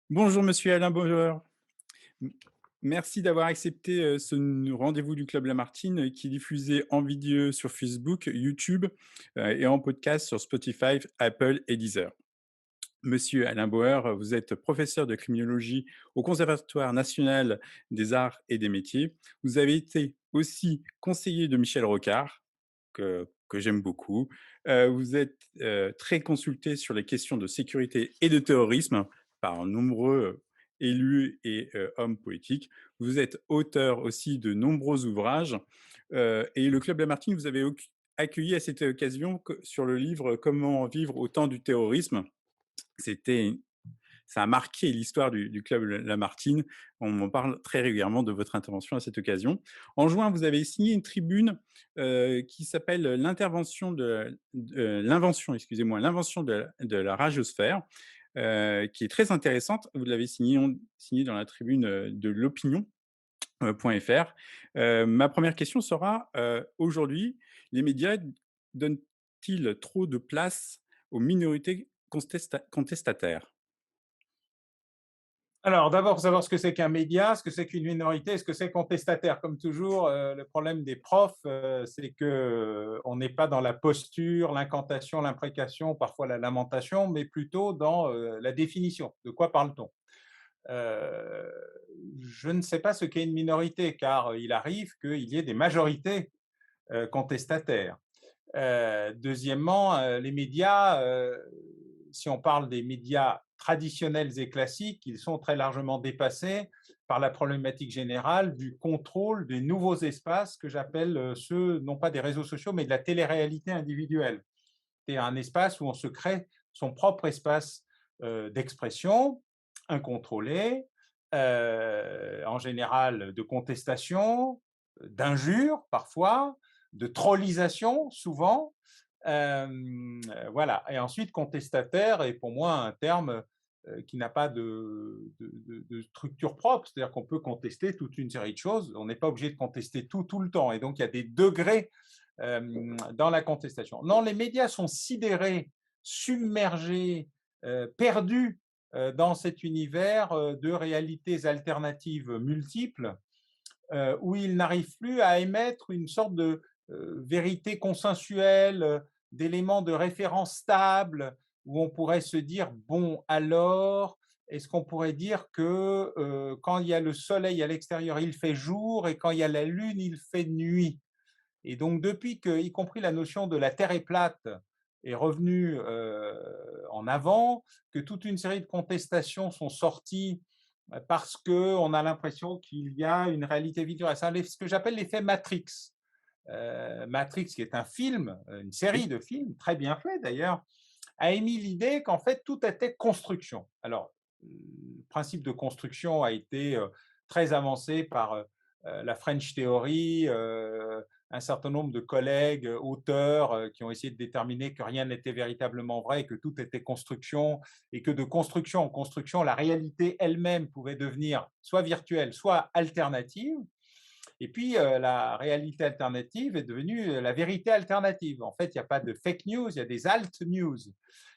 Bonjour Monsieur Alain Bauer. M Merci d'avoir accepté, ce rendez-vous du Club Lamartine, qui est diffusé en vidéo sur Facebook, YouTube, et en podcast sur Spotify, Apple et Deezer. Monsieur Alain Bauer, vous êtes professeur de criminologie au Conservatoire national des arts et des métiers. Vous avez été aussi conseiller de Michel Rocard, que j'aime beaucoup. Vous êtes, très consulté sur les questions de sécurité et de terrorisme par nombreux, élus et hommes politiques. Vous êtes auteur aussi de nombreux ouvrages, et le Club Lamartine, vous avez accueilli à cette occasion sur le livre «Comment vivre au temps du terrorisme». C'était Ça a marqué l'histoire du club Lamartine. On m'en parle très régulièrement de votre intervention à cette occasion. En juin, vous avez signé une tribune qui s'appelle l'invention de la radiosphère, qui est très intéressante. Vous l'avez signée dans la tribune de l'opinion.fr. Ma première question sera, aujourd'hui, les médias donnent-ils trop de place aux minorités contestataires? Alors, d'abord, faut savoir ce que c'est qu'un média, ce que c'est qu'une minorité, ce que c'est contestataire. Comme toujours, le problème des profs, c'est que on n'est pas dans la posture, l'incantation, l'imprécation, parfois la lamentation, mais plutôt dans la définition. De quoi parle-t-on? Euh, je ne sais pas ce qu'est une minorité, car il arrive qu'il y ait des majorités contestataires. Deuxièmement, les médias, si on parle des médias traditionnels et classiques, ils sont très largement dépassés par la problématique générale du contrôle des nouveaux espaces que j'appelle ceux, non pas des réseaux sociaux, mais de la télé-réalité individuelle. C'est un espace où on se crée son propre espace d'expression incontrôlé, en général de contestation, d'injures parfois, de trollisation souvent. Voilà. Et ensuite, contestataire est pour moi un terme qui n'a pas de structure propre, c'est-à-dire qu'on peut contester toute une série de choses, on n'est pas obligé de contester tout le temps, et donc il y a des degrés dans la contestation. Non, les médias sont sidérés, submergés, perdus dans cet univers de réalités alternatives multiples, où ils n'arrivent plus à émettre une sorte de vérité consensuelle, d'éléments de référence stables, où on pourrait se dire, bon, alors, est-ce qu'on pourrait dire que quand il y a le soleil à l'extérieur, il fait jour, et quand il y a la lune, il fait nuit? Et donc, depuis que, y compris la notion de la Terre est plate est revenue en avant, que toute une série de contestations sont sorties parce qu'on a l'impression qu'il y a une réalité virtuelle. C'est ce que j'appelle l'effet Matrix. Matrix, qui est un film, une série Oui. de films, très bien fait d'ailleurs, a émis l'idée qu'en fait tout était construction. Alors, le principe de construction a été très avancé par la French Theory, un certain nombre de collègues, auteurs, qui ont essayé de déterminer que rien n'était véritablement vrai, que tout était construction, et que de construction en construction, la réalité elle-même pouvait devenir soit virtuelle, soit alternative. Et puis, la réalité alternative est devenue la vérité alternative. En fait, il n'y a pas de fake news, il y a des alt news.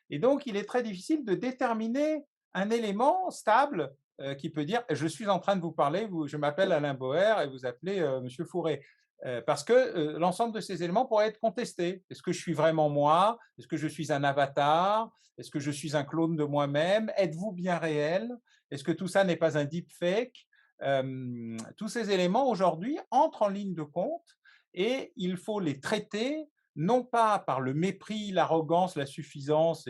Et donc, il est très difficile de déterminer un élément stable qui peut dire je suis en train de vous parler, je m'appelle Alain Boer et vous appelez Monsieur Fourré. Parce que l'ensemble de ces éléments pourraient être contestés. Est-ce que je suis vraiment moi? Est-ce que je suis un avatar? Est-ce que je suis un clone de moi-même? Êtes-vous bien réel? Est-ce que tout ça n'est pas un deepfake? Tous ces éléments aujourd'hui entrent en ligne de compte, et il faut les traiter non pas par le mépris, l'arrogance, la suffisance,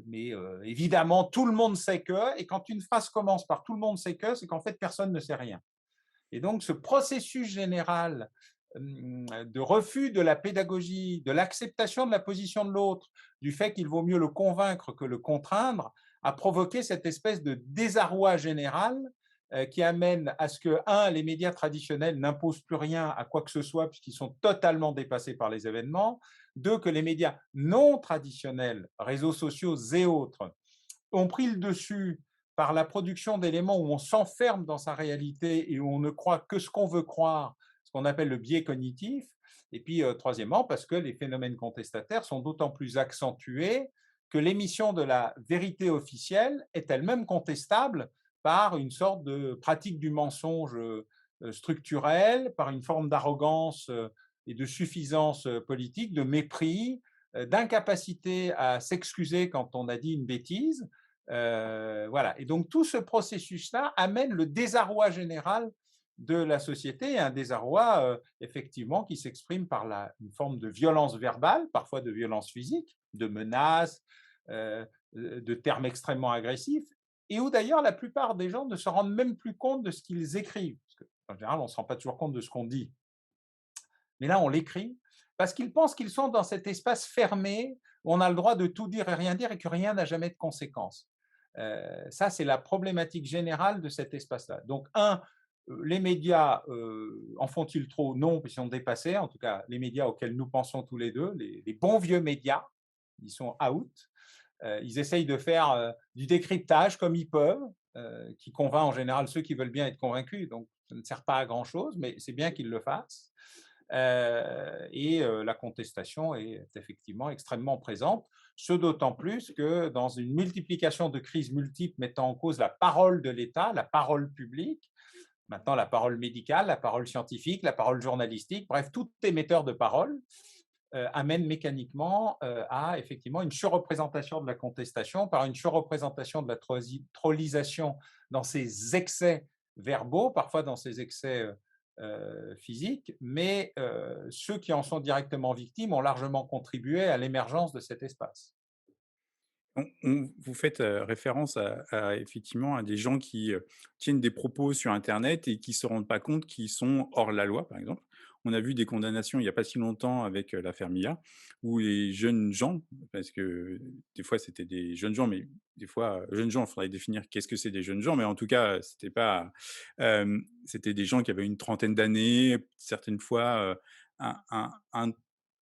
mais évidemment tout le monde sait que, et quand une phrase commence par tout le monde sait que, c'est qu'en fait personne ne sait rien. Et donc ce processus général de refus de la pédagogie, de l'acceptation de la position de l'autre, du fait qu'il vaut mieux le convaincre que le contraindre, a provoqué cette espèce de désarroi général qui amène à ce que, un, les médias traditionnels n'imposent plus rien à quoi que ce soit puisqu'ils sont totalement dépassés par les événements, deux, que les médias non traditionnels, réseaux sociaux et autres, ont pris le dessus par la production d'éléments où on s'enferme dans sa réalité et où on ne croit que ce qu'on veut croire, ce qu'on appelle le biais cognitif. Et puis, troisièmement, parce que les phénomènes contestataires sont d'autant plus accentués que l'émission de la vérité officielle est elle-même contestable par une sorte de pratique du mensonge structurel, par une forme d'arrogance et de suffisance politique, de mépris, d'incapacité à s'excuser quand on a dit une bêtise. Voilà. Et donc tout ce processus-là amène le désarroi général de la société, un désarroi effectivement qui s'exprime par une forme de violence verbale, parfois de violence physique, de menaces, de termes extrêmement agressifs, et où d'ailleurs la plupart des gens ne se rendent même plus compte de ce qu'ils écrivent. Parce qu'en général, on ne se rend pas toujours compte de ce qu'on dit. Mais là, on l'écrit parce qu'ils pensent qu'ils sont dans cet espace fermé où on a le droit de tout dire et que rien n'a jamais de conséquences. Ça, c'est la problématique générale de cet espace-là. Donc, les médias en font-ils trop? Non, ils sont dépassés. En tout cas, les médias auxquels nous pensons tous les deux, les bons vieux médias, ils sont out. Ils essayent de faire du décryptage comme ils peuvent, qui convainc en général ceux qui veulent bien être convaincus. Donc, ça ne sert pas à grand-chose, mais c'est bien qu'ils le fassent. La contestation est effectivement extrêmement présente, ce d'autant plus que dans une multiplication de crises multiples mettant en cause la parole de l'État, la parole publique, maintenant la parole médicale, la parole scientifique, la parole journalistique, bref, tout émetteur de parole amène mécaniquement à effectivement une surreprésentation de la contestation par une surreprésentation de la trollisation dans ses excès verbaux, parfois dans ses excès physiques, mais ceux qui en sont directement victimes ont largement contribué à l'émergence de cet espace. Vous faites référence effectivement à des gens qui tiennent des propos sur Internet et qui ne se rendent pas compte qu'ils sont hors la loi, par exemple. On a vu des condamnations il n'y a pas si longtemps avec l'affaire Mia, où les jeunes gens, parce que des fois c'était des jeunes gens, mais des fois, jeunes gens, il faudrait définir qu'est-ce que c'est des jeunes gens, mais en tout cas, c'était pas, c'était des gens qui avaient une trentaine d'années, certaines fois un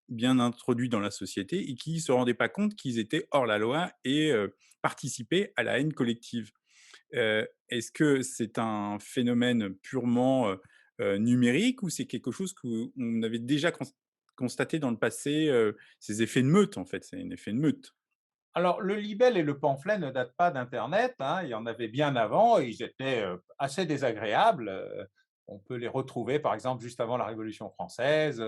bien introduits dans la société et qui ne se rendaient pas compte qu'ils étaient hors la loi et participaient à la haine collective. Est-ce que c'est un phénomène purement, numérique ou c'est quelque chose qu'on avait déjà constaté dans le passé, ces effets de meute, en fait? C'est un effet de meute. Alors, le libelle et le pamphlet ne datent pas d'Internet, hein, il y en avait bien avant et ils étaient assez désagréables. On peut les retrouver, par exemple, juste avant la Révolution française,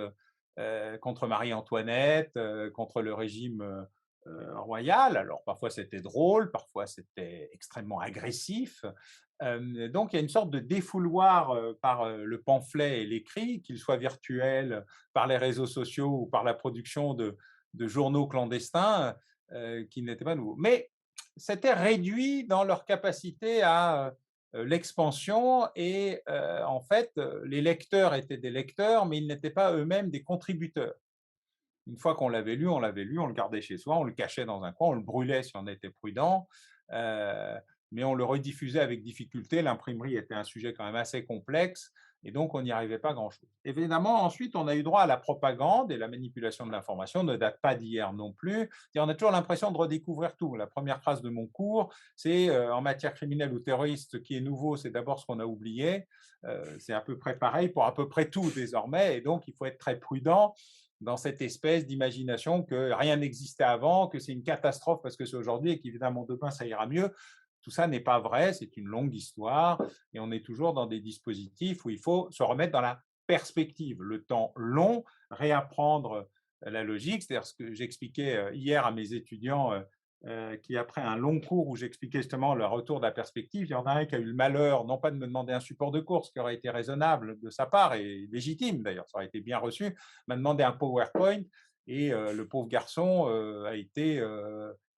contre Marie-Antoinette, contre le régime royal. Alors, parfois c'était drôle, parfois c'était extrêmement agressif. Donc, il y a une sorte de défouloir par le pamphlet et l'écrit, qu'il soit virtuel, par les réseaux sociaux ou par la production de journaux clandestins qui n'étaient pas nouveaux. Mais c'était réduit dans leur capacité à l'expansion et en fait, les lecteurs étaient des lecteurs, mais ils n'étaient pas eux-mêmes des contributeurs. Une fois qu'on l'avait lu, on l'avait lu, on le gardait chez soi, on le cachait dans un coin, on le brûlait si on était prudent, euh, mais on le rediffusait avec difficulté. L'imprimerie était un sujet quand même assez complexe et donc on n'y arrivait pas grand-chose. Évidemment, ensuite, on a eu droit à la propagande et la manipulation de l'information ne date pas d'hier non plus. Et on a toujours l'impression de redécouvrir tout. La première phrase de mon cours, c'est en matière criminelle ou terroriste, ce qui est nouveau, c'est d'abord ce qu'on a oublié. C'est à peu près pareil pour à peu près tout désormais et donc il faut être très prudent dans cette espèce d'imagination que rien n'existait avant, que c'est une catastrophe parce que c'est aujourd'hui et qu'évidemment demain ça ira mieux. Tout ça n'est pas vrai, c'est une longue histoire et on est toujours dans des dispositifs où il faut se remettre dans la perspective, le temps long, réapprendre la logique, c'est-à-dire ce que j'expliquais hier à mes étudiants qui, après un long cours où j'expliquais justement le retour de la perspective, il y en a un qui a eu le malheur, non pas de me demander un support de cours, ce qui aurait été raisonnable de sa part et légitime d'ailleurs, ça aurait été bien reçu, m'a demandé un PowerPoint et le pauvre garçon a été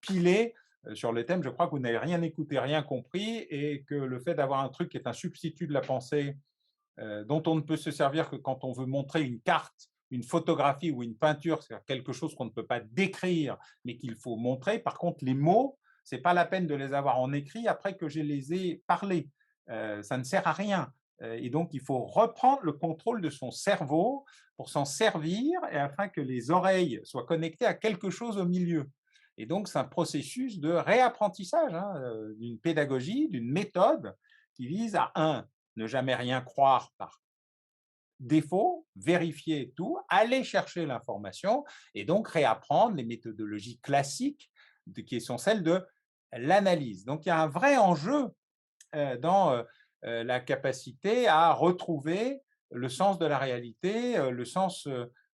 pilé sur le thème, je crois que vous n'avez rien écouté, rien compris, et que le fait d'avoir un truc qui est un substitut de la pensée, dont on ne peut se servir que quand on veut montrer une carte, une photographie ou une peinture, c'est quelque chose qu'on ne peut pas décrire, mais qu'il faut montrer. Par contre, les mots, c'est pas la peine de les avoir en écrit après que je les ai parlés. Ça ne sert à rien. Et donc, il faut reprendre le contrôle de son cerveau pour s'en servir et afin que les oreilles soient connectées à quelque chose au milieu. Et donc, c'est un processus de réapprentissage, hein, d'une pédagogie, d'une méthode qui vise à, ne jamais rien croire par défaut, vérifier tout, aller chercher l'information et donc réapprendre les méthodologies classiques qui sont celles de l'analyse. Donc, il y a un vrai enjeu dans la capacité à retrouver le sens de la réalité, le sens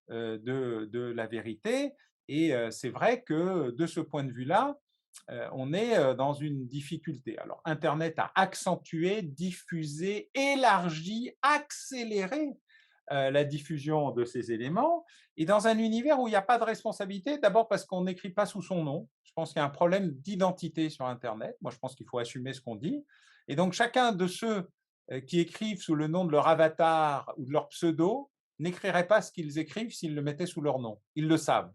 de la vérité. Et c'est vrai que de ce point de vue-là, on est dans une difficulté. Alors, Internet a accentué, diffusé, élargi, accéléré la diffusion de ces éléments, et dans un univers où il n'y a pas de responsabilité, d'abord parce qu'on n'écrit pas sous son nom. Je pense qu'il y a un problème d'identité sur Internet. Moi, je pense qu'il faut assumer ce qu'on dit. Et donc, chacun de ceux qui écrivent sous le nom de leur avatar ou de leur pseudo n'écrirait pas ce qu'ils écrivent s'ils le mettaient sous leur nom. Ils le savent.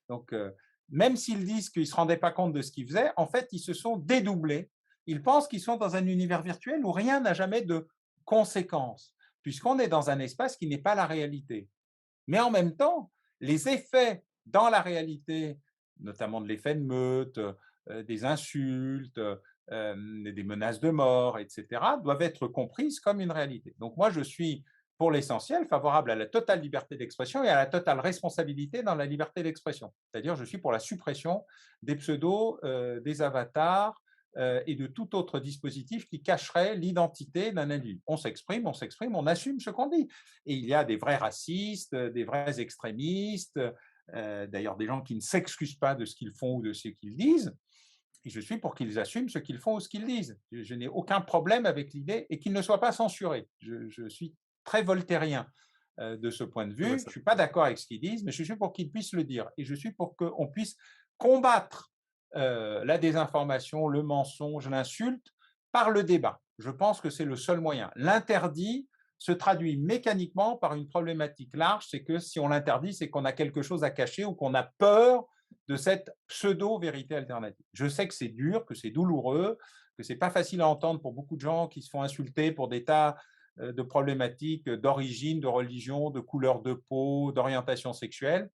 Donc, même s'ils disent qu'ils ne se rendaient pas compte de ce qu'ils faisaient, en fait, ils se sont dédoublés. Ils pensent qu'ils sont dans un univers virtuel où rien n'a jamais de conséquences, puisqu'on est dans un espace qui n'est pas la réalité. Mais en même temps, les effets dans la réalité, notamment de l'effet de meute, des insultes, des menaces de mort, etc., doivent être comprises comme une réalité. Donc moi, je suis pour l'essentiel favorable à la totale liberté d'expression et à la totale responsabilité dans la liberté d'expression. C'est-à-dire, je suis pour la suppression des pseudos, des avatars, et de tout autre dispositif qui cacherait l'identité d'un individu. On s'exprime, on assume ce qu'on dit. Et il y a des vrais racistes, des vrais extrémistes, d'ailleurs des gens qui ne s'excusent pas de ce qu'ils font ou de ce qu'ils disent. Et je suis pour qu'ils assument ce qu'ils font ou ce qu'ils disent. Je n'ai aucun problème avec l'idée et qu'ils ne soient pas censurés. Je suis très voltairien de ce point de Je vois vue. Je ça. ne suis pas d'accord avec ce qu'ils disent, mais je suis pour qu'ils puissent le dire. Et je suis pour qu'on puisse combattre la désinformation, le mensonge, l'insulte par le débat. Je pense que c'est le seul moyen. L'interdit se traduit mécaniquement par une problématique large, c'est que si on l'interdit, c'est qu'on a quelque chose à cacher ou qu'on a peur de cette pseudo-vérité alternative. Je sais que c'est dur, que c'est douloureux, que c'est pas facile à entendre pour beaucoup de gens qui se font insulter pour des tas de problématiques d'origine, de religion, de couleur de peau, d'orientation sexuelle.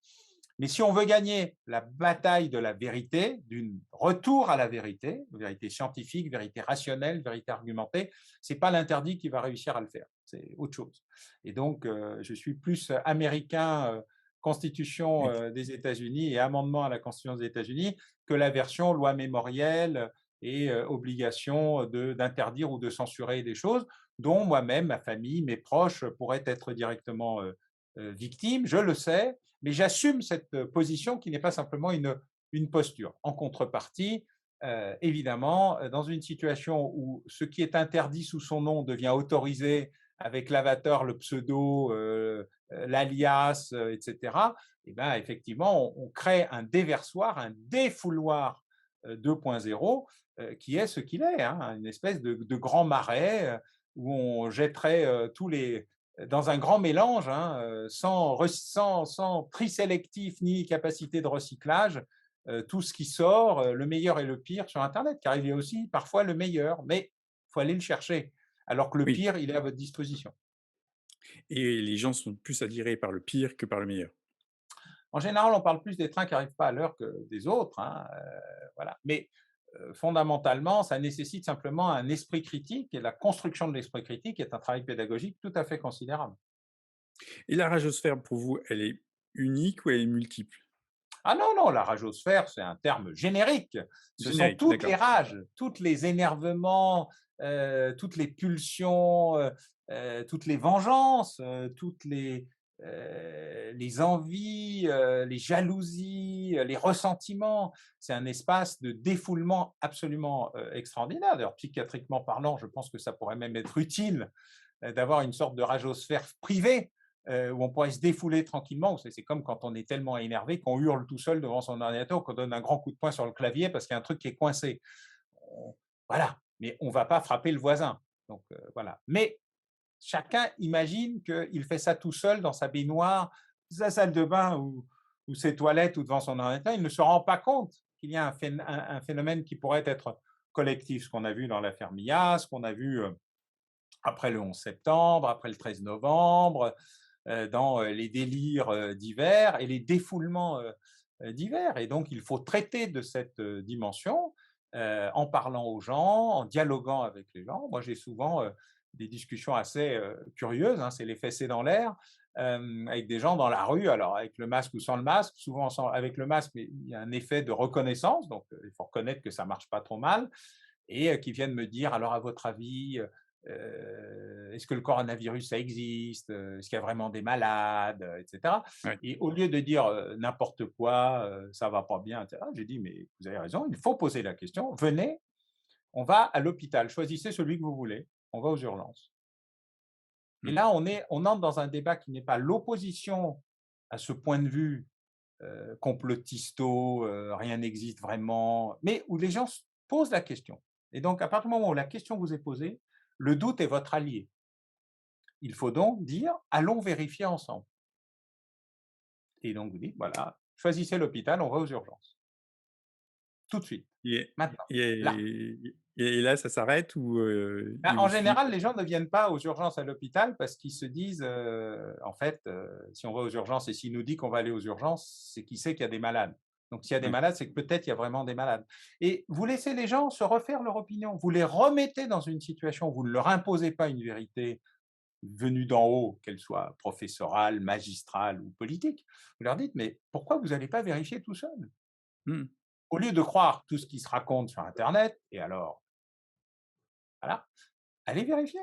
Mais si on veut gagner la bataille de la vérité, d'un retour à la vérité scientifique, vérité rationnelle, vérité argumentée, c'est pas l'interdit qui va réussir à le faire, c'est autre chose. Et donc, je suis plus américain, Constitution Oui. des États-Unis et amendement à la Constitution des États-Unis que la version loi mémorielle et obligation d'interdire ou de censurer des choses dont moi-même, ma famille, mes proches pourraient être directement victimes, je le sais, mais j'assume cette position qui n'est pas simplement une posture. En contrepartie, évidemment, dans une situation où ce qui est interdit sous son nom devient autorisé avec l'avatar, le pseudo, l'alias, etc., eh ben, effectivement, on crée un déversoir, un défouloir 2.0 qui est ce qu'il est, hein, une espèce de grand marais où on jetterait tous les, dans un grand mélange, hein, sans tri sélectif ni capacité de recyclage, tout ce qui sort, le meilleur et le pire sur Internet, car il y a aussi parfois le meilleur, mais il faut aller le chercher, alors que le Oui, pire, il est à votre disposition. et les gens sont plus attirés par le pire que par le meilleur. En général, on parle plus des trains qui n'arrivent pas à l'heure que des autres, hein, voilà. Mais fondamentalement, ça nécessite simplement un esprit critique, et la construction de l'esprit critique est un travail pédagogique tout à fait considérable. Et la radiosphère pour vous, elle est unique ou elle est multiple? Ah non, non, la rageosphère, c'est un terme générique. Ce sont Générique, toutes les d'accord. rages, tous les énervements, toutes les pulsions, toutes les vengeances, toutes les envies, les jalousies, les ressentiments. C'est un espace de défoulement absolument extraordinaire. D'ailleurs, psychiatriquement parlant, je pense que ça pourrait même être utile d'avoir une sorte de rageosphère privée où on pourrait se défouler tranquillement. C'est comme quand on est tellement énervé qu'on hurle tout seul devant son ordinateur, qu'on donne un grand coup de poing sur le clavier parce qu'il y a un truc qui est coincé. Voilà, mais on ne va pas frapper le voisin. Donc voilà. Mais chacun imagine qu'il fait ça tout seul dans sa baignoire, sa salle de bain ou ses toilettes ou devant son ordinateur. Il ne se rend pas compte qu'il y a un phénomène qui pourrait être collectif, ce qu'on a vu dans l'affaire Mia, ce qu'on a vu après le 11 septembre, après le 13 novembre, dans les délires divers et les défoulements divers. Et donc, il faut traiter de cette dimension en parlant aux gens, en dialoguant avec les gens. Moi, j'ai souvent des discussions assez, curieuses, hein, c'est les fessées dans l'air, avec des gens dans la rue, alors avec le masque ou sans le masque, souvent sans avec le masque, mais il y a un effet de reconnaissance, donc il faut reconnaître que ça marche pas trop mal et qui viennent me dire: «Alors à votre avis, est-ce que le coronavirus ça existe? Est-ce qu'il y a vraiment des malades?» Et cetera. Ouais. Et au lieu de dire, n'importe quoi, «Ça va pas bien» et cetera, j'ai dit: «Mais vous avez raison, il faut poser la question. Venez, on va à l'hôpital, choisissez celui que vous voulez, on va aux urgences». Et Mmh. là, on entre dans un débat qui n'est pas l'opposition à ce point de vue, complotisto, rien n'existe vraiment, mais où les gens se posent la question. Et donc à partir du moment où la question vous est posée, le doute est votre allié. Il faut donc dire: «Allons vérifier ensemble» et donc vous dites: «Voilà, choisissez l'hôpital, on va aux urgences. Tout de suite, Et maintenant, là». et et là, ça s'arrête ou Ben, ils en vous suivent? général, les gens ne viennent pas aux urgences à l'hôpital parce qu'ils se disent, en fait, si on va aux urgences et s'il nous dit qu'on va aller aux urgences, c'est qu'il sait qu'il y a des malades. Donc s'il y a des Ouais. malades, c'est que peut-être il y a vraiment des malades. Et vous laissez les gens se refaire leur opinion. Vous les remettez dans une situation, vous ne leur imposez pas une vérité venue d'en haut, qu'elle soit professorale, magistrale ou politique. Vous leur dites: «Mais pourquoi vous n'allez pas vérifier tout seul?» Mmh. Au lieu de croire tout ce qui se raconte sur internet et alors, voilà, allez vérifier.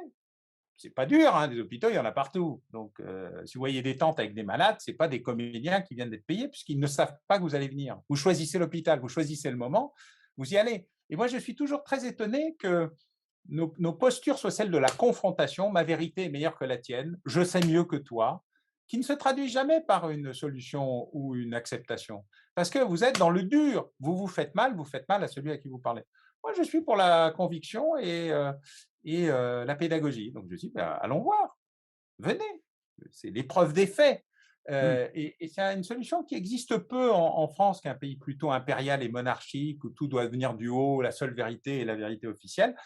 C'est pas dur, hein, des hôpitaux, il y en a partout. Donc, si vous voyez des tentes avec des malades, c'est pas des comédiens qui viennent d'être payés puisqu'ils ne savent pas que vous allez venir. Vous choisissez l'hôpital, vous choisissez le moment, vous y allez. Et moi, je suis toujours très étonné que nos postures soient celles de la confrontation. Ma vérité est meilleure que la tienne, je sais mieux que toi, qui ne se traduit jamais par une solution ou une acceptation. Parce que vous êtes dans le dur. Vous faites mal à celui à qui vous parlez. Moi, je suis pour la conviction et la pédagogie. Donc, je dis, bah, allons voir, venez. C'est l'épreuve des faits. Mmh. Et c'est une solution qui existe peu en France, qui est un pays plutôt impérial et monarchique, où tout doit venir du haut, la seule vérité est la vérité officielle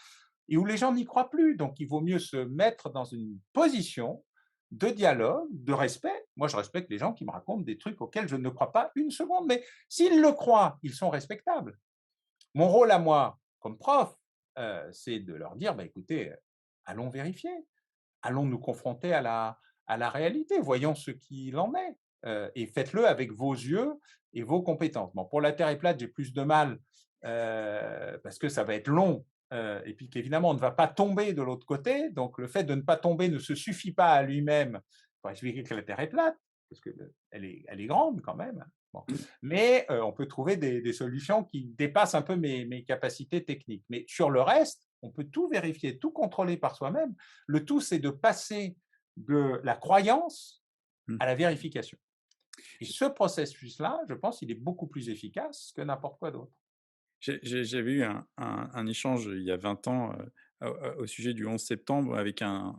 et où les gens n'y croient plus. Donc, il vaut mieux se mettre dans une position de dialogue, de respect. Moi, je respecte les gens qui me racontent des trucs auxquels je ne crois pas une seconde, mais s'ils le croient, ils sont respectables. Mon rôle à moi, comme prof, c'est de leur dire: «Bah, écoutez, allons vérifier, allons nous confronter à la réalité, voyons ce qu'il en est, et faites-le avec vos yeux et vos compétences». Bon, pour la terre est plate, j'ai plus de mal, parce que ça va être long, et puis qu'évidemment, on ne va pas tomber de l'autre côté. Donc le fait de ne pas tomber ne se suffit pas à lui-même pour expliquer que la terre est plate, parce qu'elle est grande quand même. Bon. Mmh. Mais on peut trouver des solutions qui dépassent un peu mes capacités techniques. Mais sur le reste, on peut tout vérifier, tout contrôler par soi-même. Le tout, c'est de passer de la croyance Mmh. à la vérification. Et J'ai ce processus-là, je pense, il est beaucoup plus efficace que n'importe quoi d'autre. j'avais eu un échange il y a 20 ans, au sujet du 11 septembre avec un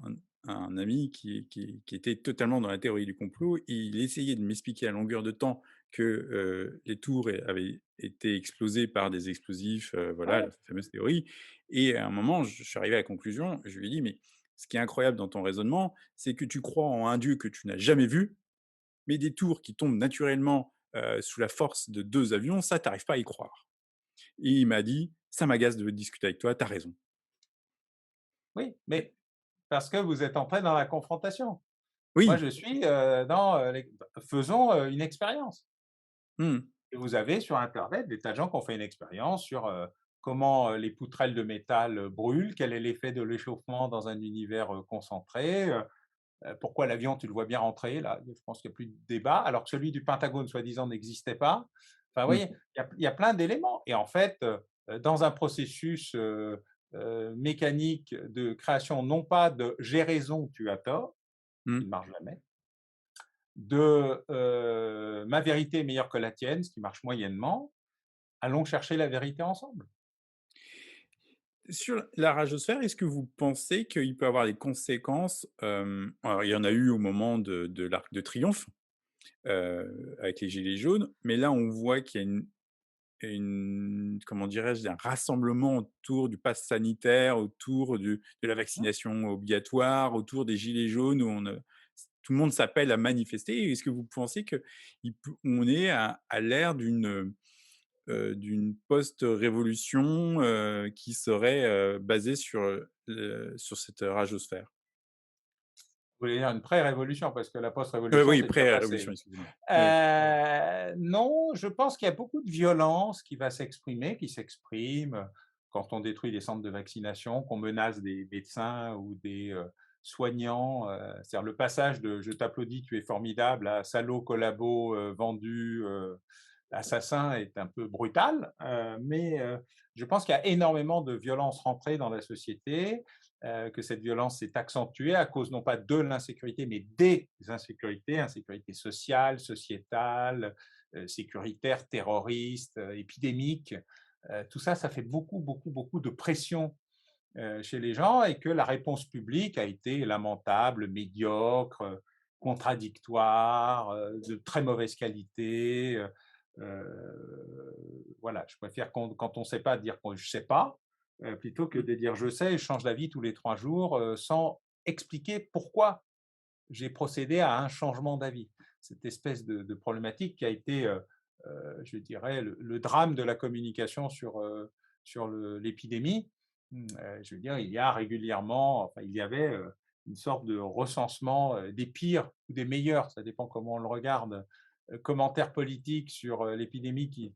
ami qui était totalement dans la théorie du complot. Il essayait de m'expliquer à longueur de temps que, les tours avaient été explosées par des explosifs, voilà, Ouais, la fameuse théorie. Et à un moment, je suis arrivé à la conclusion, je lui ai dit: «Mais ce qui est incroyable dans ton raisonnement, c'est que tu crois en un Dieu que tu n'as jamais vu, mais des tours qui tombent naturellement, sous la force de 2 avions, ça, tu arrives pas à y croire». Et il m'a dit: «Ça m'agace de discuter avec toi, tu as raison». oui, mais parce que vous êtes entré dans la confrontation. Moi, Oui. je suis dans faisons une expérience. Mmh. Et vous avez sur Internet des tas de gens qui ont fait une expérience sur comment les poutrelles de métal brûlent, quel est l'effet de l'échauffement dans un univers concentré, pourquoi l'avion, tu le vois bien rentrer, là, je pense qu'il n'y a plus de débat, alors que celui du Pentagone, soi-disant, n'existait pas. Enfin, vous Mmh. voyez, il y a plein d'éléments. Et en fait, dans un processus mécanique de création, non pas de j'ai raison, tu as tort, Mmh. qui ne marche jamais, de ma vérité est meilleure que la tienne, ce qui marche moyennement, allons chercher la vérité ensemble. Sur la radiosphère, est-ce que vous pensez qu'il peut avoir des conséquences, alors il y en a eu au moment de l'Arc de Triomphe, avec les gilets jaunes, mais là on voit qu'il y a comment dirais-je? Un rassemblement autour du pass sanitaire, autour de la Mmh. vaccination obligatoire, autour des gilets jaunes où tout le monde s'appelle à manifester. Est-ce que vous pensez qu'on est à l'ère d'une post-révolution, qui serait, basée sur, sur cette radiosphère. Vous voulez dire une pré-révolution parce que la post-révolution, Oui, c'est déjà passé. pré-révolution, excusez-moi. Oui. Non, je pense qu'il y a beaucoup de violence qui va qui s'exprime quand on détruit des centres de vaccination, qu'on menace des médecins ou des, soignants, c'est-à-dire le passage de «Je t'applaudis, tu es formidable» à «Salaud, collabo, vendu, assassin» est un peu brutal, mais je pense qu'il y a énormément de violence rentrée dans la société, que cette violence s'est accentuée à cause non pas de l'insécurité, mais des insécurités, insécurité sociale, sociétale, sécuritaire, terroriste, épidémique. Tout ça, ça fait beaucoup, beaucoup, beaucoup de pression chez les gens et que la réponse publique a été lamentable, médiocre, contradictoire, de très mauvaise qualité. Voilà, je préfère quand on ne sait pas dire que je ne sais pas, plutôt que Mmh. de dire je sais et je change d'avis tous les 3 jours sans expliquer pourquoi j'ai procédé à un changement d'avis. Cette espèce de problématique qui a été, je dirais, le drame de la communication sur l'épidémie. Je veux dire, il y a régulièrement, enfin, il y avait une sorte de recensement des pires ou des meilleurs, ça dépend comment on le regarde, commentaires politiques sur l'épidémie qui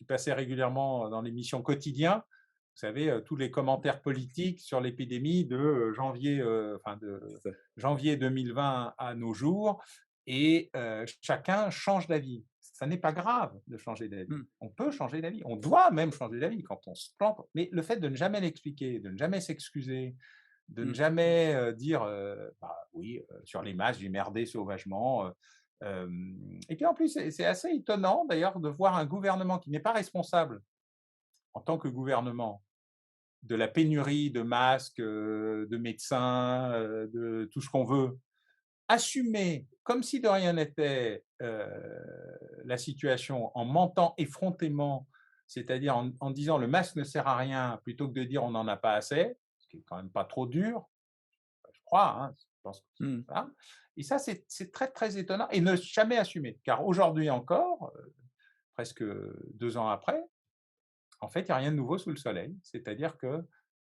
passaient régulièrement dans l'émission Quotidien. Vous savez, tous les commentaires politiques sur l'épidémie de Tout à fait. janvier 2020 à nos jours et chacun change d'avis. Ça n'est pas grave de changer d'avis. Mmh. On peut changer d'avis, on doit même changer d'avis quand on se plante, mais le fait de ne jamais l'expliquer, de ne jamais s'excuser, de ne Mmh. jamais, dire, «Bah, oui, sur les masques, j'ai merdé sauvagement», et puis en plus, c'est assez étonnant d'ailleurs de voir un gouvernement qui n'est pas responsable en tant que gouvernement de la pénurie de masques, de médecins, de tout ce qu'on veut, assumer comme si de rien n'était la situation en mentant effrontément, c'est-à-dire en disant le masque ne sert à rien plutôt que de dire on n'en a pas assez, ce qui est quand même pas trop dur, je crois, hein, je pense que Mmh. voilà. Et ça, c'est très très étonnant et ne jamais assumer, car aujourd'hui encore, presque 2 ans après, en fait, il n'y a rien de nouveau sous le soleil. C'est-à-dire que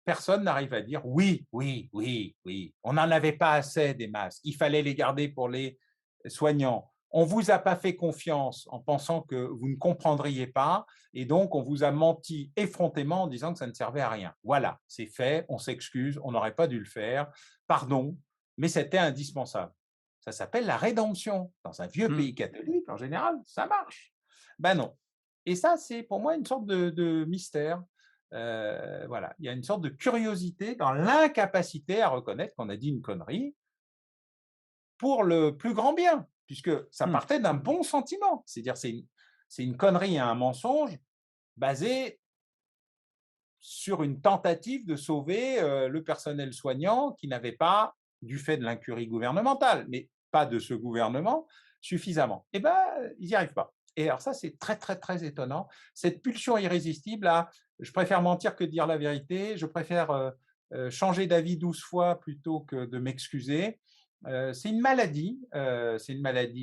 personne n'arrive à dire oui, oui, oui, oui, on n'en avait pas assez des masques, il fallait les garder pour les soignants. On ne vous a pas fait confiance en pensant que vous ne comprendriez pas, et donc on vous a menti effrontément en disant que ça ne servait à rien. Voilà, c'est fait, on s'excuse, on n'aurait pas dû le faire, pardon, mais c'était indispensable. Ça s'appelle la rédemption. Dans un vieux Mmh. pays catholique, en général, ça marche. Ben non, et ça, c'est pour moi une sorte de mystère. Voilà, il y a une sorte de curiosité dans l'incapacité à reconnaître qu'on a dit une connerie pour le plus grand bien, puisque ça Mmh. partait d'un bon sentiment. C'est-à-dire, c'est une connerie et un mensonge basé sur une tentative de sauver le personnel soignant qui n'avait pas, du fait de l'incurie gouvernementale, mais pas de ce gouvernement, suffisamment. Eh bien, ils n'y arrivent pas. Et alors ça, c'est très, très, très étonnant. Cette pulsion irrésistible à je préfère mentir que dire la vérité, je préfère changer d'avis 12 fois plutôt que de m'excuser. C'est une maladie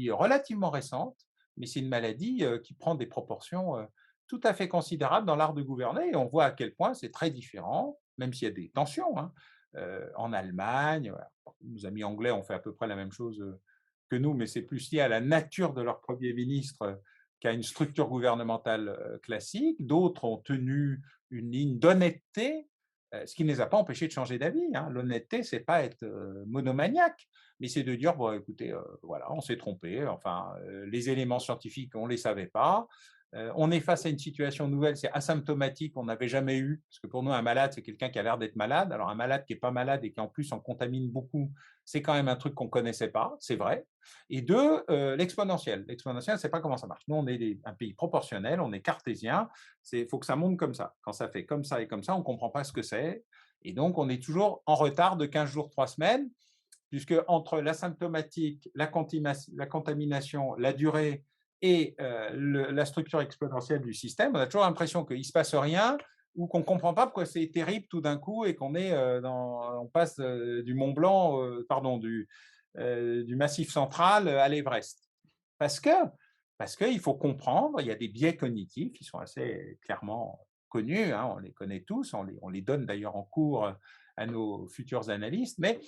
relativement récente, mais c'est une maladie qui prend des proportions tout à fait considérable dans l'art de gouverner et on voit à quel point c'est très différent, même s'il y a des tensions, hein. En Allemagne, voilà, nos amis anglais ont fait à peu près la même chose, que nous, mais c'est plus lié à la nature de leur premier ministre, qu'à une structure gouvernementale, classique. D'autres ont tenu une ligne d'honnêteté, ce qui ne les a pas empêchés de changer d'avis, hein. L'honnêteté, c'est pas être, monomaniaque, mais c'est de dire: «Bon écoutez, voilà, on s'est trompé, enfin, les éléments scientifiques, on ne les savait pas, on est face à une situation nouvelle, c'est asymptomatique, on n'avait jamais eu, parce que pour nous, un malade, c'est quelqu'un qui a l'air d'être malade. Alors, un malade qui n'est pas malade et qui en plus en contamine beaucoup, c'est quand même un truc qu'on ne connaissait pas, c'est vrai. Et deux, l'exponentiel. L'exponentiel, on ne sait pas comment ça marche. Nous, on est un pays proportionnel, on est cartésien, il faut que ça monte comme ça. Quand ça fait comme ça et comme ça, on ne comprend pas ce que c'est. Et donc, on est toujours en retard de 15 jours, 3 semaines, puisque entre l'asymptomatique, la contamination, la durée et la structure exponentielle du système, on a toujours l'impression qu'il ne se passe rien ou qu'on ne comprend pas pourquoi c'est terrible tout d'un coup et qu'on est on passe du Mont Blanc, pardon, du Massif central à l'Everest. Parce que parce qu'il faut comprendre, il y a des biais cognitifs qui sont assez clairement connus, hein, on les connaît tous, on les donne d'ailleurs en cours à nos futurs analystes, mais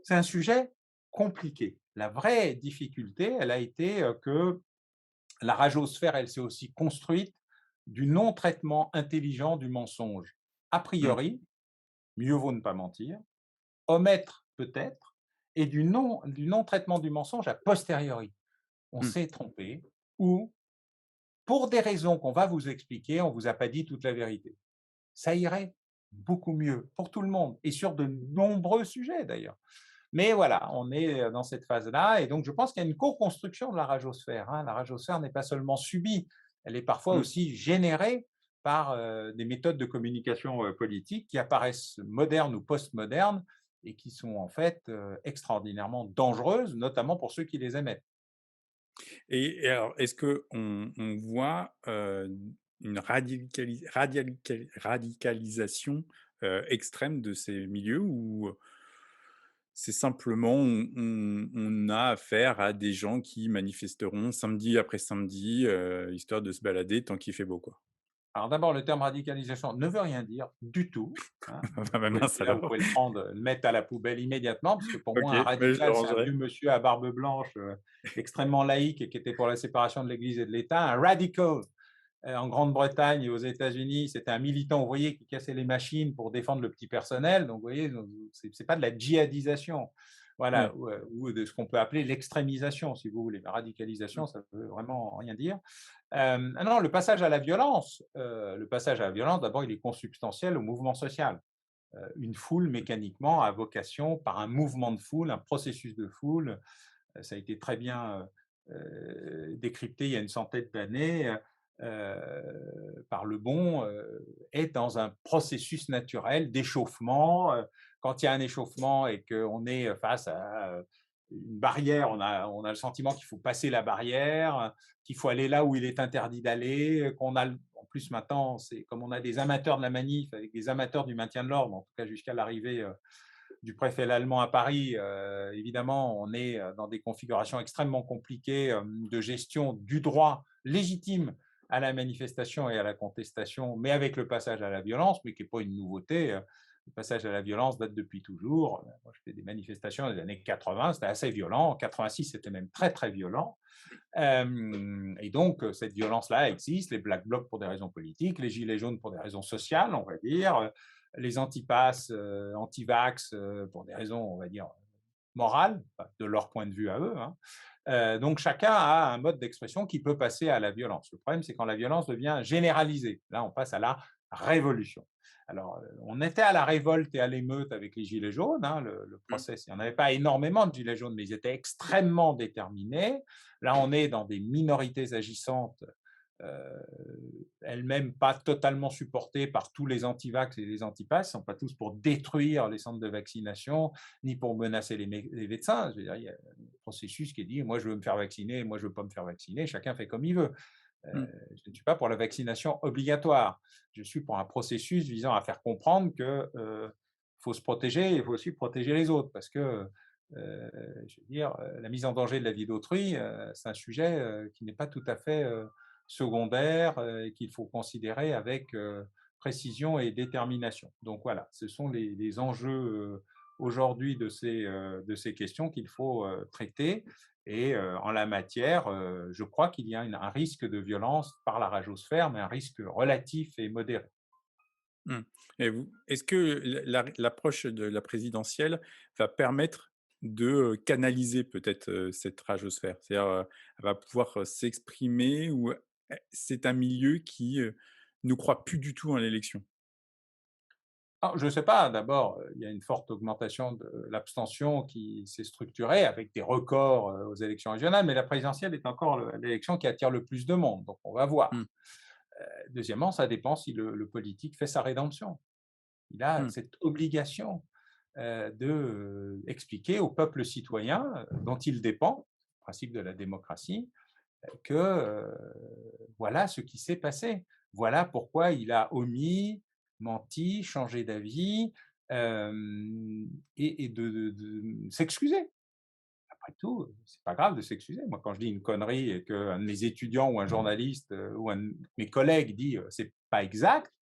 c'est un sujet compliqué. La vraie difficulté, elle a été que la radiosphère, elle s'est aussi construite du non-traitement intelligent du mensonge. A Mmh, priori, mieux vaut ne pas mentir, omettre peut-être, et du non-traitement du mensonge a posteriori. On mmh. s'est trompé ou, pour des raisons qu'on va vous expliquer, on ne vous a pas dit toute la vérité. Ça irait beaucoup mieux pour tout le monde et sur de nombreux sujets d'ailleurs. Mais voilà, on est dans cette phase-là et donc je pense qu'il y a une co-construction de la radiosphère, hein. La radiosphère n'est pas seulement subie, elle est parfois Mmh. aussi générée par, des méthodes de communication, politiques qui apparaissent modernes ou postmodernes et qui sont en fait, extraordinairement dangereuses, notamment pour ceux qui les émettent. Et alors, est-ce qu'on voit, une radicalisation, extrême de ces milieux ou c'est simplement on a affaire à des gens qui manifesteront samedi après samedi, histoire de se balader tant qu'il fait beau, quoi? Alors d'abord, le terme radicalisation ne veut rien dire du tout, hein. Ah bah, mince Celui-là, vous alors. pouvez le prendre, le mettre à la poubelle immédiatement, parce que pour OK, moi, un ouais, je le radical, c'est un rangerai. vieux monsieur à barbe blanche, extrêmement laïque et qui était pour la séparation de l'Église et de l'État. Un radical, en Grande-Bretagne et aux États-Unis, c'était un militant ouvrier qui cassait les machines pour défendre le petit personnel. Donc, vous voyez, donc, c'est pas de la djihadisation, voilà, Ouais. ou de ce qu'on peut appeler l'extrémisation, si vous voulez. La radicalisation, Mmh, ça veut vraiment rien dire. Ah non, le passage à la violence, d'abord, il est consubstantiel au mouvement social. Une foule, mécaniquement, a vocation, par un mouvement de foule, un processus de foule, ça a été très bien décrypté il y a une centaine d'années, par Le Bon, est dans un processus naturel d'échauffement. Quand il y a un échauffement et qu'on est face à une barrière, on a le sentiment qu'il faut passer la barrière, qu'il faut aller là où il est interdit d'aller, qu'on a en plus maintenant, c'est comme on a des amateurs de la manif avec des amateurs du maintien de l'ordre, en tout cas jusqu'à l'arrivée du préfet Lallemand à Paris, évidemment, on est dans des configurations extrêmement compliquées de gestion du droit légitime à la manifestation et à la contestation, mais avec le passage à la violence, mais qui n'est pas une nouveauté. Le passage à la violence date depuis toujours. Moi, je fais des manifestations dans les années 80, c'était assez violent. En 86, c'était même très, très violent. Et donc, cette violence-là existe, les Black Blocs pour des raisons politiques, les Gilets jaunes pour des raisons sociales, on va dire, les antipasses, anti-vax pour des raisons, on va dire, morales, de leur point de vue à eux, hein. Donc, chacun a un mode d'expression qui peut passer à la violence. Le problème, c'est quand la violence devient généralisée. Là, on passe à la révolution. Alors, on était à la révolte et à l'émeute avec les Gilets jaunes, hein, le mmh. process. Il n'y en avait pas énormément de Gilets jaunes, mais ils étaient extrêmement déterminés. Là, on est dans des minorités agissantes, euh, elles-mêmes pas totalement supportées par tous les antivax et les antipasses, ils ne sont pas tous pour détruire les centres de vaccination, ni pour menacer les médecins. Je veux dire, il y a un processus qui est dit, moi je veux me faire vacciner, moi je ne veux pas me faire vacciner, chacun fait comme il veut. Mmh. Je ne suis pas pour la vaccination obligatoire, je suis pour un processus visant à faire comprendre que faut se protéger, il faut aussi protéger les autres, parce que je veux dire, la mise en danger de la vie d'autrui, c'est un sujet qui n'est pas tout à fait secondaire et qu'il faut considérer avec précision et détermination. Donc voilà, ce sont les enjeux aujourd'hui de ces questions qu'il faut traiter. Et en la matière, je crois qu'il y a un risque de violence par la radiosphère, mais un risque relatif et modéré. Mmh. Et vous est-ce que l'approche de la présidentielle va permettre de, canaliser peut-être, cette ragosphère? C'est-à-dire, elle va pouvoir, s'exprimer ou, c'est un milieu qui, ne croit plus du tout en l'élection? Alors, je ne sais pas, d'abord, il y a une forte augmentation de l'abstention qui s'est structurée avec des records aux élections régionales, mais la présidentielle est encore l'élection qui attire le plus de monde, donc on va voir. Mmh, Deuxièmement, ça dépend si le politique fait sa rédemption. Il a mmh, cette obligation de expliquer au peuple citoyen dont il dépend, principe de la démocratie, que voilà ce qui s'est passé. Voilà pourquoi il a omis, menti, changé d'avis, et de s'excuser. après tout, c'est pas grave de s'excuser. Moi, quand je dis une connerie et qu'un de mes étudiants ou un journaliste ou un de mes collègues dit c'est pas exact,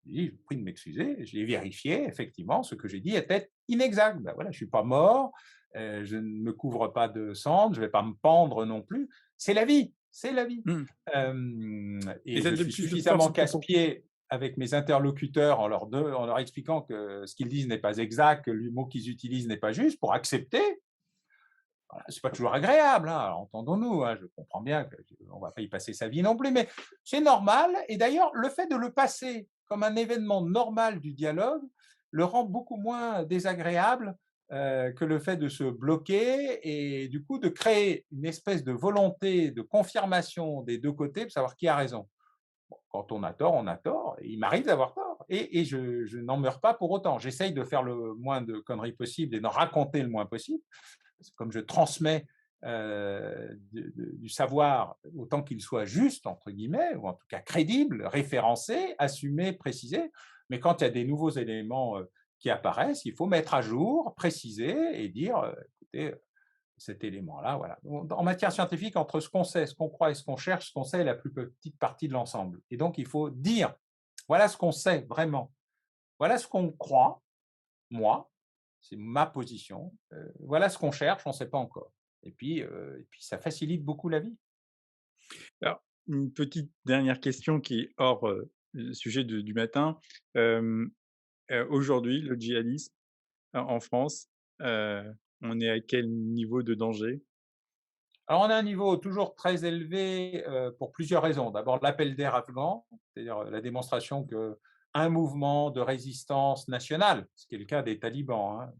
je dis, je vous prie de m'excuser, j'ai vérifié, effectivement, ce que j'ai dit était inexact. Ben voilà, je suis pas mort, je ne me couvre pas de cendre, je vais pas me pendre non plus. C'est la vie, c'est la vie. Mmh. Et Et ça je te donne suis plus de force suffisamment que pour casse-pied avec mes interlocuteurs en leur expliquant que ce qu'ils disent n'est pas exact, que le mot qu'ils utilisent n'est pas juste, pour accepter. Voilà, c'est pas toujours agréable, hein, entendons-nous, hein, je comprends bien qu'on ne va pas y passer sa vie non plus, mais c'est normal. Et d'ailleurs, le fait de le passer comme un événement normal du dialogue le rend beaucoup moins désagréable que le fait de se bloquer et du coup de créer une espèce de volonté de confirmation des deux côtés pour savoir qui a raison. Bon, quand on a tort, on a tort. Et il m'arrive d'avoir tort. Et je n'en meurs pas pour autant. J'essaye de faire le moins de conneries possible et d'en raconter le moins possible. Comme je transmets du savoir, autant qu'il soit juste, entre guillemets, ou en tout cas crédible, référencé, assumé, précisé. Mais quand il y a des nouveaux éléments qui apparaissent, il faut mettre à jour, préciser et dire, écoutez, cet élément-là, voilà. En matière scientifique, entre ce qu'on sait, ce qu'on croit et ce qu'on cherche, ce qu'on sait est la plus petite partie de l'ensemble. Et donc, il faut dire, voilà ce qu'on sait vraiment, voilà ce qu'on croit, moi, c'est ma position, voilà ce qu'on cherche, on ne sait pas encore. Et puis ça facilite beaucoup la vie. alors, une petite dernière question qui est hors, sujet du matin. Hem, Aujourd'hui, le djihadisme en France, on est à quel niveau de danger? Alors on a un niveau toujours très élevé, pour plusieurs raisons. D'abord l'appel d'air afghan, c'est-à-dire, la démonstration qu'un mouvement de résistance nationale, ce qui est le cas des talibans, hein,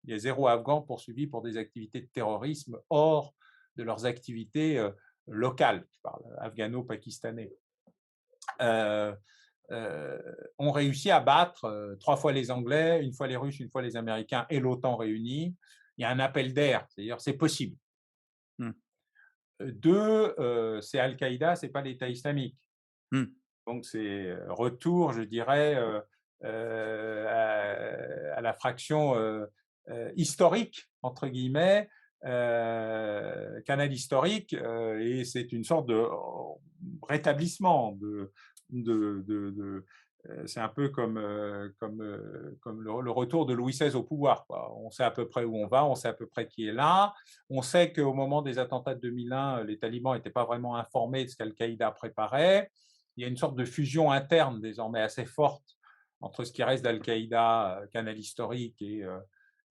il y a 0 Afghans poursuivis pour des activités de terrorisme hors de leurs activités, locales. Je parle afghano-pakistanais. Heu ont réussi à battre 3 fois les Anglais, une fois les Russes, une fois les Américains et l'OTAN réunis. Il y a un appel d'air, c'est-à-dire c'est possible. Mmh. 2, c'est Al-Qaïda, c'est pas l'État islamique. Mmh. Donc c'est retour, je dirais, à la fraction historique, entre guillemets, canal historique, et c'est une sorte de rétablissement de c'est un peu comme le retour de Louis XVI au pouvoir, quoi. On sait à peu près où on va, on sait à peu près qui est là. On sait qu'au moment des attentats de 2001, les talibans n'étaient pas vraiment informés de ce qu'Al-Qaïda préparait. Il y a une sorte de fusion interne désormais assez forte entre ce qui reste d'Al-Qaïda, canal historique, et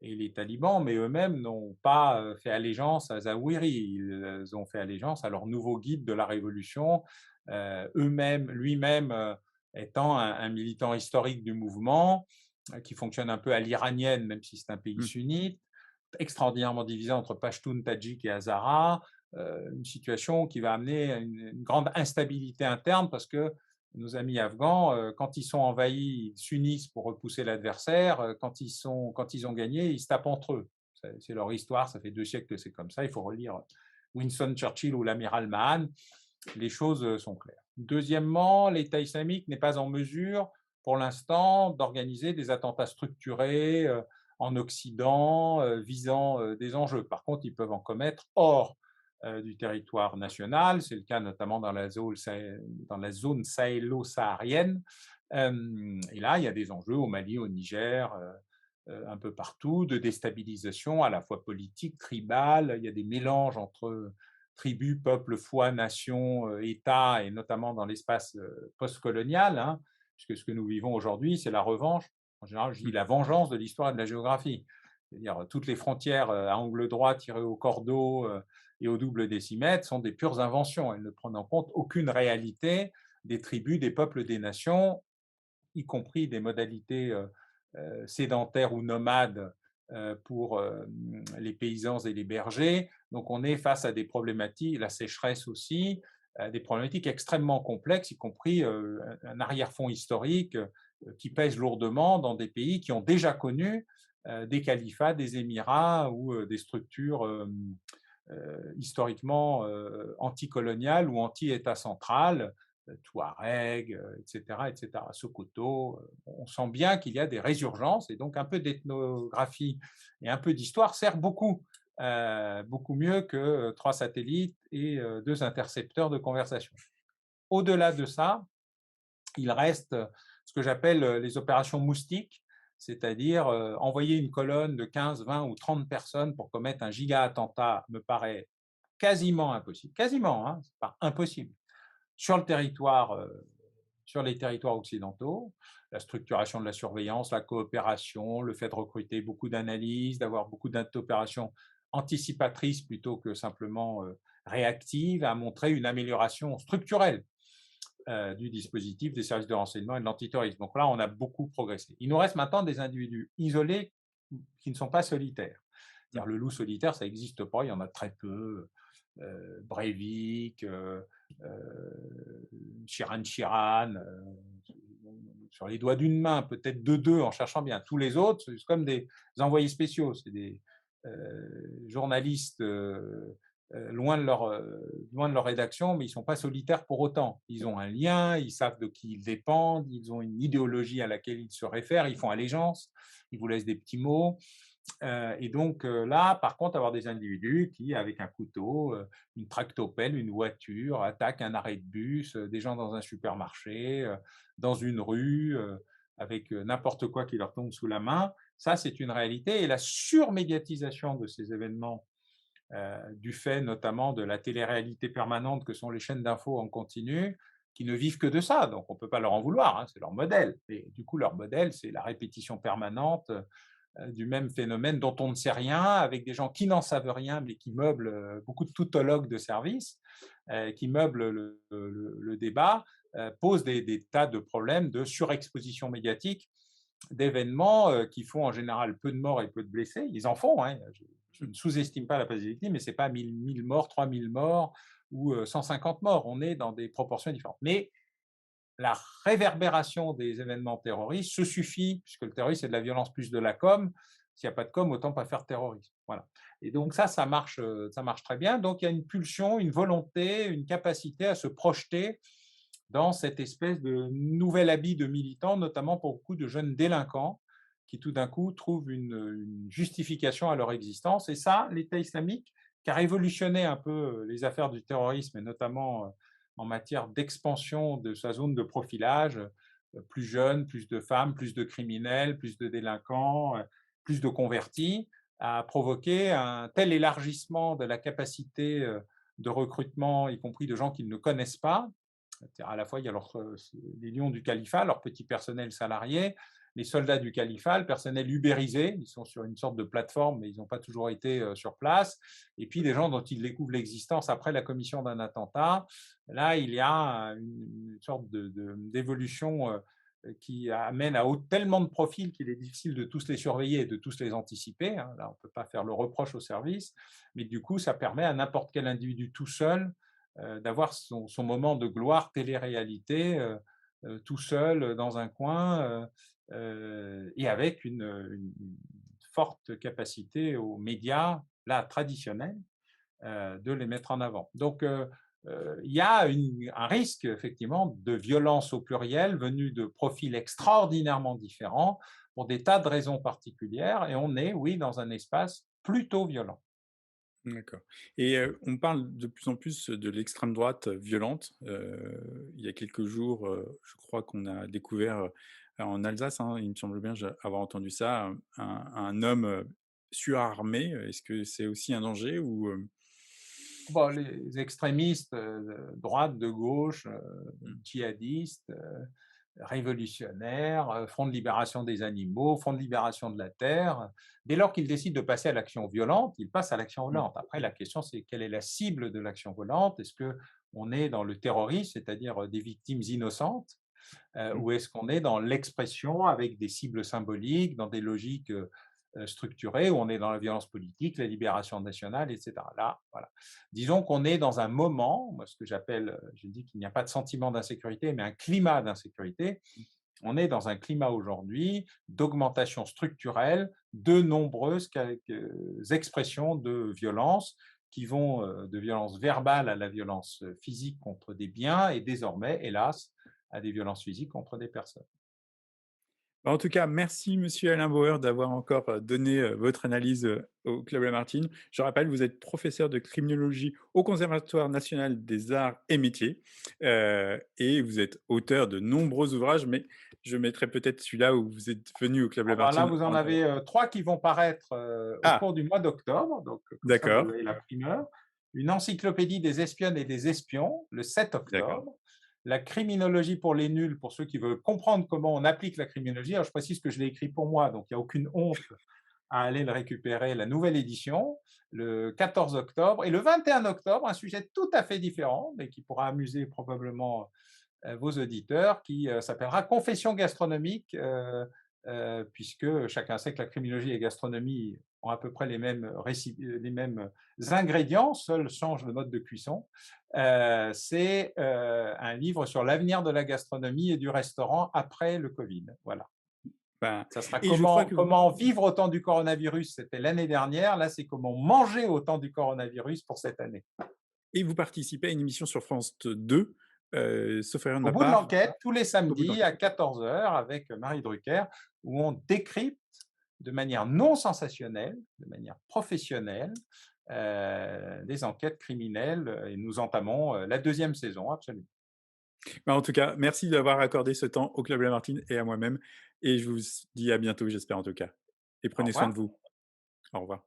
les talibans, mais eux-mêmes n'ont pas fait allégeance à Zawahiri. Ils ont fait allégeance à leur nouveau guide de la révolution, eux-mêmes, lui-même étant un militant historique du mouvement, qui fonctionne un peu à l'iranienne, même si c'est un pays Mmh. sunnite, extraordinairement divisé entre Pashtun, Tadjik et Hazara, une situation qui va amener à une grande instabilité interne parce que nos amis afghans, quand ils sont envahis, ils s'unissent pour repousser l'adversaire. Quand ils ont gagné, ils se tapent entre eux. C'est leur histoire, ça fait 2 siècles que c'est comme ça. Il faut relire Winston Churchill ou l'amiral Mahan. Les choses sont claires. Deuxièmement, l'État islamique n'est pas en mesure, pour l'instant, d'organiser des attentats structurés en Occident visant des enjeux. Par contre, ils peuvent en commettre hors du territoire national. C'est le cas notamment dans la zone sahélo-saharienne. Et là, il y a des enjeux au Mali, au Niger, un peu partout, de déstabilisation à la fois politique, tribale. Il y a des mélanges entre tribus, peuples, foi, nations, États, et notamment dans l'espace postcolonial, hein, puisque ce que nous vivons aujourd'hui, c'est la revanche. En général, je dis Mmh. la vengeance de l'histoire et de la géographie. C'est-à-dire toutes les frontières à angle droit tirées au cordeau et au double décimètre sont des pures inventions. Elles ne prennent en compte aucune réalité des tribus, des peuples, des nations, y compris des modalités sédentaires ou nomades pour les paysans et les bergers. Donc on est face à des problématiques, la sécheresse aussi, des problématiques extrêmement complexes, y compris un arrière-fond historique qui pèse lourdement dans des pays qui ont déjà connu des califats, des émirats ou des structures historiquement anticoloniales ou anti-État central, Touareg, etc., etc., Sokoto. On sent bien qu'il y a des résurgences et donc un peu d'ethnographie et un peu d'histoire sert beaucoup beaucoup mieux que 3 satellites et 2 intercepteurs de conversation. Au-delà de ça, il reste ce que j'appelle les opérations moustiques, c'est-à-dire envoyer une colonne de 15, 20 ou 30 personnes pour commettre un giga-attentat me paraît quasiment impossible. Quasiment, hein, c'est pas impossible. Sur le territoire, sur les territoires occidentaux, la structuration de la surveillance, la coopération, le fait de recruter beaucoup d'analyses, d'avoir beaucoup d'opérations anticipatrices plutôt que simplement réactives, a montré une amélioration structurelle du dispositif des services de renseignement et de l'antiterrorisme. Donc là, on a beaucoup progressé. Il nous reste maintenant des individus isolés qui ne sont pas solitaires. Mmh. C'est-à-dire le loup solitaire, ça n'existe pas, il y en a très peu. Breivik, Chiran Chiran, sur les doigts d'une main, peut-être de deux en cherchant bien. Tous les autres, c'est comme des envoyés spéciaux, c'est des journalistes loin de leur rédaction, mais ils ne sont pas solitaires pour autant. Ils ont un lien, ils savent de qui ils dépendent, ils ont une idéologie à laquelle ils se réfèrent, ils font allégeance, ils vous laissent des petits mots. Et donc là, par contre, avoir des individus qui, avec un couteau, une tractopelle, une voiture, attaquent un arrêt de bus, des gens dans un supermarché, dans une rue, avec n'importe quoi qui leur tombe sous la main, ça, c'est une réalité. Et la surmédiatisation de ces événements, du fait notamment de la télé-réalité permanente que sont les chaînes d'infos en continu, qui ne vivent que de ça. Donc, on ne peut pas leur en vouloir, hein, c'est leur modèle. Et du coup, leur modèle, c'est la répétition permanente du même phénomène dont on ne sait rien, avec des gens qui n'en savent rien, mais qui meublent, beaucoup de tautologues de service, qui meublent le débat, posent des tas de problèmes de surexposition médiatique d'événements qui font en général peu de morts et peu de blessés. Ils en font, hein. Je ne sous-estime pas la place des victimes, mais ce n'est pas 1000 morts, 3000 morts ou 150 morts. On est dans des proportions différentes. Mais la réverbération des événements terroristes se suffit, puisque le terrorisme, c'est de la violence plus de la com. S'il n'y a pas de com, autant pas faire de terrorisme. Voilà. Et donc ça marche très bien. Donc il y a une pulsion, une volonté, une capacité à se projeter dans cette espèce de nouvel habit de militant, notamment pour beaucoup de jeunes délinquants qui tout d'un coup trouvent une justification à leur existence. Et ça, l'État islamique, qui a révolutionné un peu les affaires du terrorisme, et notamment en matière d'expansion de sa zone de profilage, plus jeunes, plus de femmes, plus de criminels, plus de délinquants, plus de convertis, a provoqué un tel élargissement de la capacité de recrutement, y compris de gens qu'ils ne connaissent pas. À la fois, il y a les lions du califat, leur petit personnel salarié, les soldats du califat, le personnel ubérisé, ils sont sur une sorte de plateforme, mais ils n'ont pas toujours été sur place, et puis des gens dont ils découvrent l'existence après la commission d'un attentat. Là, il y a une sorte d'évolution qui amène à tellement de profils qu'il est difficile de tous les surveiller et de tous les anticiper. Hein. Là, on ne peut pas faire le reproche au service, mais du coup, ça permet à n'importe quel individu tout seul d'avoir son moment de gloire télé-réalité tout seul dans un coin et avec une forte capacité aux médias, là, traditionnels, de les mettre en avant. Donc, il y a un risque, effectivement, de violence au pluriel venue de profils extraordinairement différents pour des tas de raisons particulières, et on est, oui, dans un espace plutôt violent. D'accord, et on parle de plus en plus de l'extrême droite violente. Il y a quelques jours, je crois qu'on a découvert, en Alsace, hein, il me semble bien avoir entendu ça, un homme, surarmé. Est-ce que c'est aussi un danger ou, Bon, les extrémistes de droite, de gauche, Mmh, djihadistes, révolutionnaires, Front de libération des animaux, Front de libération de la terre, dès lors qu'ils décident de passer à l'action violente, ils passent à l'action mmh, violente. Après, la question, c'est quelle est la cible de l'action violente? Est-ce qu'on est dans le terrorisme, c'est-à-dire des victimes innocentes, mmh. ou est-ce qu'on est dans l'expression avec des cibles symboliques, dans des logiques structurées, où on est dans la violence politique, la libération nationale, etc. Là, voilà. Disons qu'on est dans un moment, moi, ce que j'appelle, je dis qu'il n'y a pas de sentiment d'insécurité, mais un climat d'insécurité. On est dans un climat aujourd'hui d'augmentation structurelle de nombreuses expressions de violence qui vont de violence verbale à la violence physique contre des biens et désormais, hélas, à des violences physiques contre des personnes. En tout cas, merci monsieur Alain Bauer d'avoir encore, donné, votre analyse, au Club Lamartine. Je rappelle, vous êtes professeur de criminologie au Conservatoire national des arts et métiers, et vous êtes auteur de nombreux ouvrages, mais je mettrai peut-être celui-là où vous êtes venu au Club Ah ben là, Lamartine vous en en avant. avez 3 qui vont paraître au Ah! cours du mois d'octobre, donc comme ça vous D'accord, avez la primeur. Une encyclopédie des espionnes et des espions, le 7 d'accord, octobre. La criminologie pour les nuls, pour ceux qui veulent comprendre comment on applique la criminologie. Alors je précise que je l'ai écrit pour moi, donc il n'y a aucune honte à aller le récupérer, la nouvelle édition, le 14 octobre. Et le 21 octobre, un sujet tout à fait différent, mais qui pourra amuser probablement vos auditeurs, qui s'appellera Confession gastronomique, puisque chacun sait que la criminologie et la gastronomie ont à peu près les mêmes ingrédients, seul change le mode de cuisson. C'est un livre sur l'avenir de la gastronomie et du restaurant après le Covid. Voilà. ben Ça sera et je crois que comment vivre au temps du coronavirus, c'était l'année dernière. Là, c'est comment manger au temps du coronavirus pour cette année. vous participez à une émission sur France 2, sauf erreur de Au ma bout de part, l'enquête, tous les au bout de samedis l'enquête. à 14 heures avec Marie Drucker, où on décrypte de manière non sensationnelle, de manière professionnelle, des enquêtes criminelles et nous entamons la deuxième saison, absolument. Bah, en tout cas, merci d'avoir accordé ce temps au Club Lamartine et à moi-même et je vous dis à bientôt, j'espère en tout cas et Au prenez soin de revoir. vous. Au revoir.